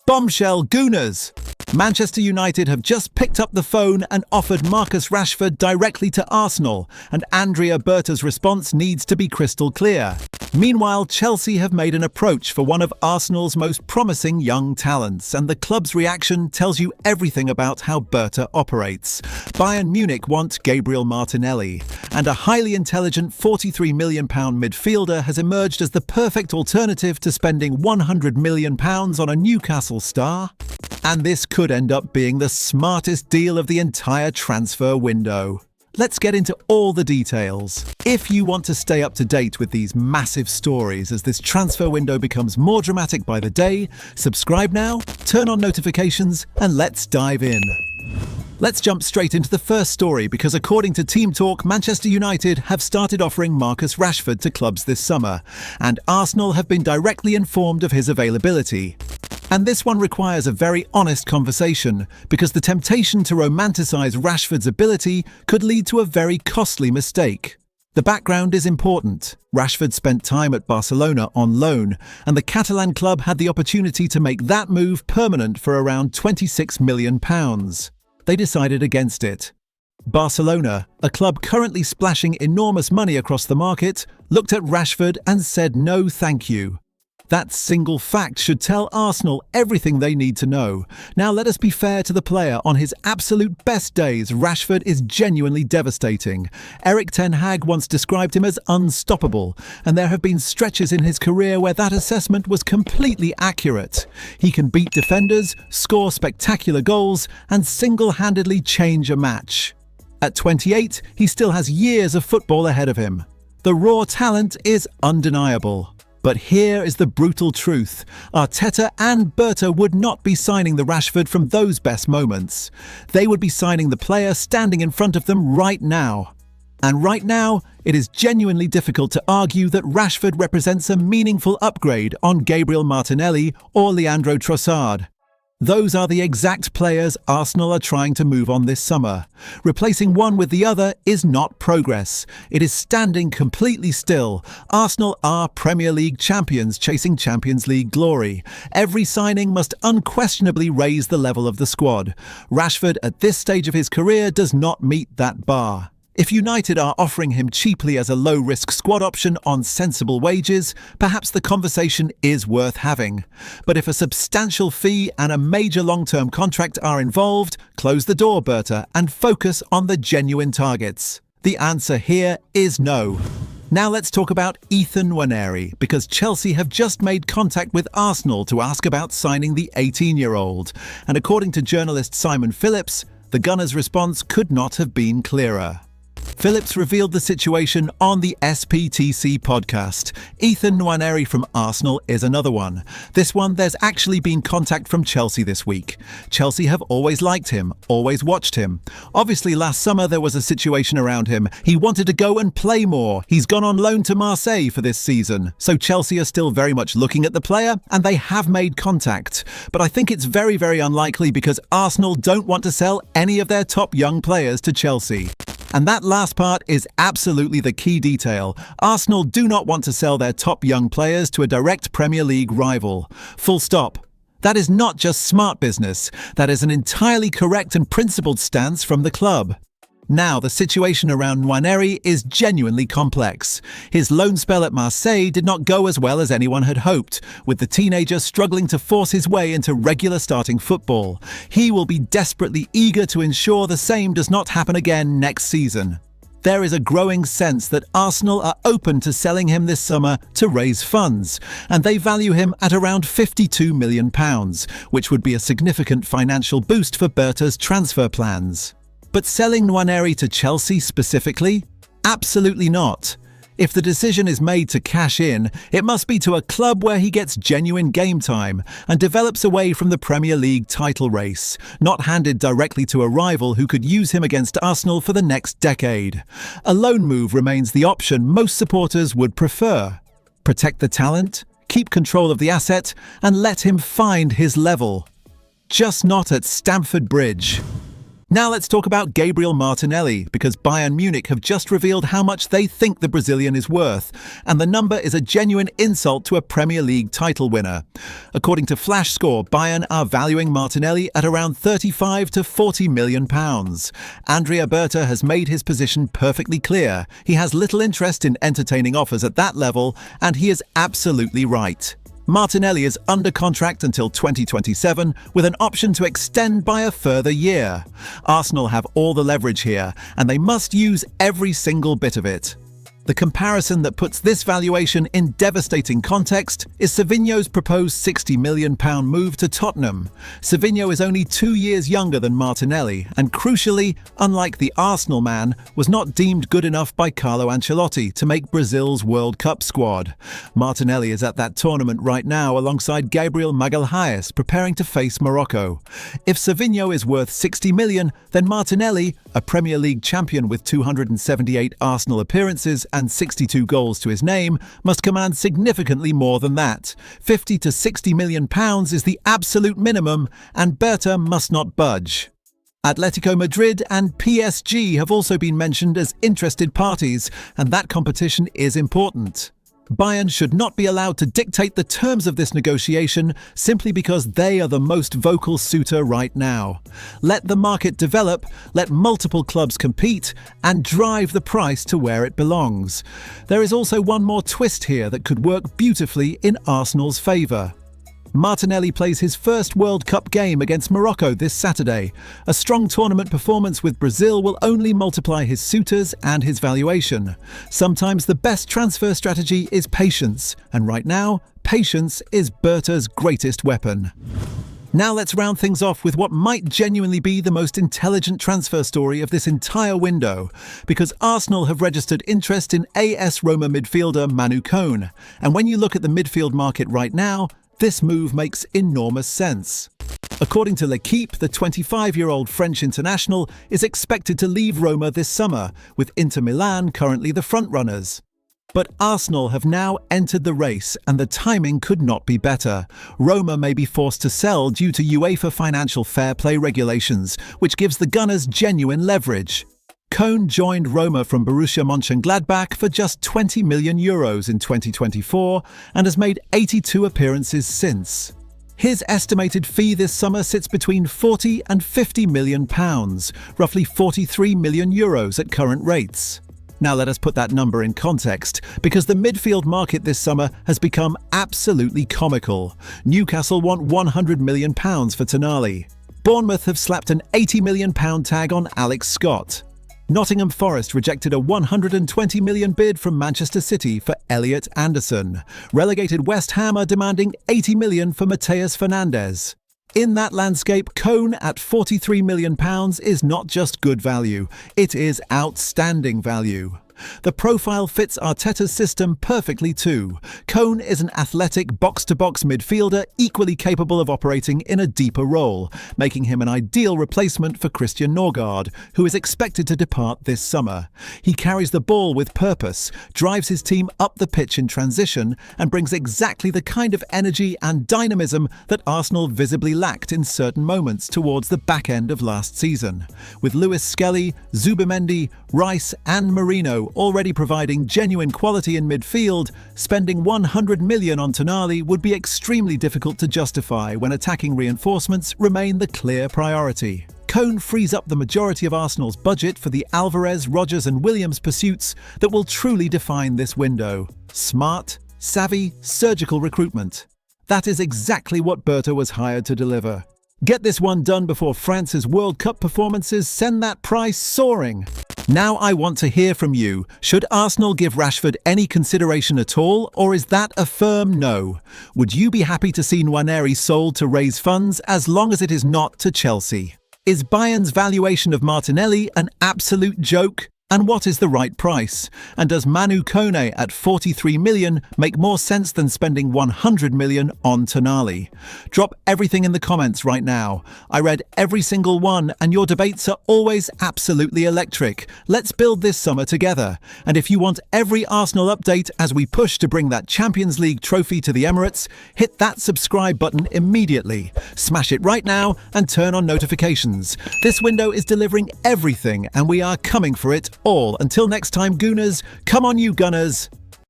Bombshell Gooners! Manchester United have just picked up the phone and offered Marcus Rashford directly to Arsenal, and Andrea Berta's response needs to be crystal clear. Meanwhile, Chelsea have made an approach for one of Arsenal's most promising young talents, and the club's reaction tells you everything about how Berta operates. Bayern Munich want Gabriel Martinelli, and a highly intelligent £43 million midfielder has emerged as the perfect alternative to spending £100 million on a Newcastle star. And this could end up being the smartest deal of the entire transfer window. Let's get into all the details. If you want to stay up to date with these massive stories as this transfer window becomes more dramatic by the day, subscribe now, turn on notifications, and let's dive in. Let's jump straight into the first story because according to Team Talk, Manchester United have started offering Marcus Rashford to clubs this summer, and Arsenal have been directly informed of his availability. And this one requires a very honest conversation, because the temptation to romanticize Rashford's ability could lead to a very costly mistake. The background is important. Rashford spent time at Barcelona on loan, and the Catalan club had the opportunity to make that move permanent for around £26 million. They decided against it. Barcelona, a club currently splashing enormous money across the market, looked at Rashford and said no thank you. That single fact should tell Arsenal everything they need to know. Now let us be fair to the player. On his absolute best days, Rashford is genuinely devastating. Erik ten Hag once described him as unstoppable, and there have been stretches in his career where that assessment was completely accurate. He can beat defenders, score spectacular goals, and single-handedly change a match. At 28, he still has years of football ahead of him. The raw talent is undeniable. But here is the brutal truth. Arteta and Berta would not be signing the Rashford from those best moments. They would be signing the player standing in front of them right now. And right now, it is genuinely difficult to argue that Rashford represents a meaningful upgrade on Gabriel Martinelli or Leandro Trossard. Those are the exact players Arsenal are trying to move on this summer. Replacing one with the other is not progress. It is standing completely still. Arsenal are Premier League champions chasing Champions League glory. Every signing must unquestionably raise the level of the squad. Rashford at this stage of his career does not meet that bar. If United are offering him cheaply as a low-risk squad option on sensible wages, perhaps the conversation is worth having. But if a substantial fee and a major long-term contract are involved, close the door, Berta, and focus on the genuine targets. The answer here is no. Now let's talk about Nwaneri, because Chelsea have just made contact with Arsenal to ask about signing the 18-year-old. And according to journalist Simon Phillips, the Gunners' response could not have been clearer. Phillips revealed the situation on the SPTC podcast. Nwaneri from Arsenal is another one. This one, there's actually been contact from Chelsea this week. Chelsea have always liked him, always watched him. Obviously, last summer there was a situation around him. He wanted to go and play more. He's gone on loan to Marseille for this season. So Chelsea are still very much looking at the player, and they have made contact. But I think it's very, very unlikely because Arsenal don't want to sell any of their top young players to Chelsea. And that last part is absolutely the key detail. Arsenal do not want to sell their top young players to a direct Premier League rival. Full stop. That is not just smart business. That is an entirely correct and principled stance from the club. Now, the situation around Nwaneri is genuinely complex. His loan spell at Marseille did not go as well as anyone had hoped, with the teenager struggling to force his way into regular starting football. He will be desperately eager to ensure the same does not happen again next season. There is a growing sense that Arsenal are open to selling him this summer to raise funds, and they value him at around £52 million, which would be a significant financial boost for Berta's transfer plans. But selling Nwaneri to Chelsea specifically? Absolutely not. If the decision is made to cash in, it must be to a club where he gets genuine game time and develops away from the Premier League title race, not handed directly to a rival who could use him against Arsenal for the next decade. A loan move remains the option most supporters would prefer. Protect the talent, keep control of the asset, and let him find his level. Just not at Stamford Bridge. Now let's talk about Gabriel Martinelli, because Bayern Munich have just revealed how much they think the Brazilian is worth, and the number is a genuine insult to a Premier League title winner. According to Flash Score, Bayern are valuing Martinelli at around £35 to £40 million. Andrea Berta has made his position perfectly clear. He has little interest in entertaining offers at that level, and he is absolutely right. Martinelli is under contract until 2027, with an option to extend by a further year. Arsenal have all the leverage here, and they must use every single bit of it. The comparison that puts this valuation in devastating context is Savinho's proposed £60 million move to Tottenham. Savinho is only 2 years younger than Martinelli, and crucially, unlike the Arsenal man, was not deemed good enough by Carlo Ancelotti to make Brazil's World Cup squad. Martinelli is at that tournament right now alongside Gabriel Martinelli, preparing to face Morocco. If Savinho is worth £60 million, then Martinelli, a Premier League champion with 278 Arsenal appearances and 62 goals to his name, must command significantly more than that. £50 to £60 million is the absolute minimum, and Berta must not budge. Atletico Madrid and PSG have also been mentioned as interested parties, and that competition is important. Bayern should not be allowed to dictate the terms of this negotiation simply because they are the most vocal suitor right now. Let the market develop, let multiple clubs compete, and drive the price to where it belongs. There is also one more twist here that could work beautifully in Arsenal's favour. Martinelli plays his first World Cup game against Morocco this Saturday. A strong tournament performance with Brazil will only multiply his suitors and his valuation. Sometimes the best transfer strategy is patience, and right now, patience is Berta's greatest weapon. Now let's round things off with what might genuinely be the most intelligent transfer story of this entire window, because Arsenal have registered interest in AS Roma midfielder Manu Kone, and when you look at the midfield market right now, this move makes enormous sense. According to L'Équipe, the 25-year-old French international is expected to leave Roma this summer, with Inter Milan currently the frontrunners. But Arsenal have now entered the race, and the timing could not be better. Roma may be forced to sell due to UEFA financial fair play regulations, which gives the Gunners genuine leverage. Kone joined Roma from Borussia Mönchengladbach for just €20 million in 2024 and has made 82 appearances since. His estimated fee this summer sits between £40 and £50 million, roughly €43 million at current rates. Now let us put that number in context, because the midfield market this summer has become absolutely comical. Newcastle want £100 million for Tonali. Bournemouth have slapped an £80 million tag on Alex Scott. Nottingham Forest rejected a £120 million bid from Manchester City for Elliot Anderson. Relegated West Ham are demanding £80 million for Mateus Fernandes. In that landscape, Kone at £43 million is not just good value, it is outstanding value. The profile fits Arteta's system perfectly too. Kone is an athletic box-to-box midfielder equally capable of operating in a deeper role, making him an ideal replacement for Christian Norgard, who is expected to depart this summer. He carries the ball with purpose, drives his team up the pitch in transition, and brings exactly the kind of energy and dynamism that Arsenal visibly lacked in certain moments towards the back end of last season. With Lewis Skelly, Zubimendi, Rice and Marino already providing genuine quality in midfield, spending £100 million on Tonali would be extremely difficult to justify when attacking reinforcements remain the clear priority. Kone frees up the majority of Arsenal's budget for the Alvarez, Rodgers and Williams pursuits that will truly define this window. Smart, savvy, surgical recruitment. That is exactly what Berta was hired to deliver. Get this one done before France's World Cup performances send that price soaring. Now I want to hear from you. Should Arsenal give Rashford any consideration at all, or is that a firm no? Would you be happy to see Nwaneri sold to raise funds as long as it is not to Chelsea? Is Bayern's valuation of Martinelli an absolute joke? And what is the right price? And does Manu Kone at 43 million make more sense than spending 100 million on Tonali? Drop everything in the comments right now. I read every single one, and your debates are always absolutely electric. Let's build this summer together. And if you want every Arsenal update as we push to bring that Champions League trophy to the Emirates, hit that subscribe button immediately. Smash it right now and turn on notifications. This window is delivering everything, and we are coming for it all. Until next time, Gooners, come on you Gunners!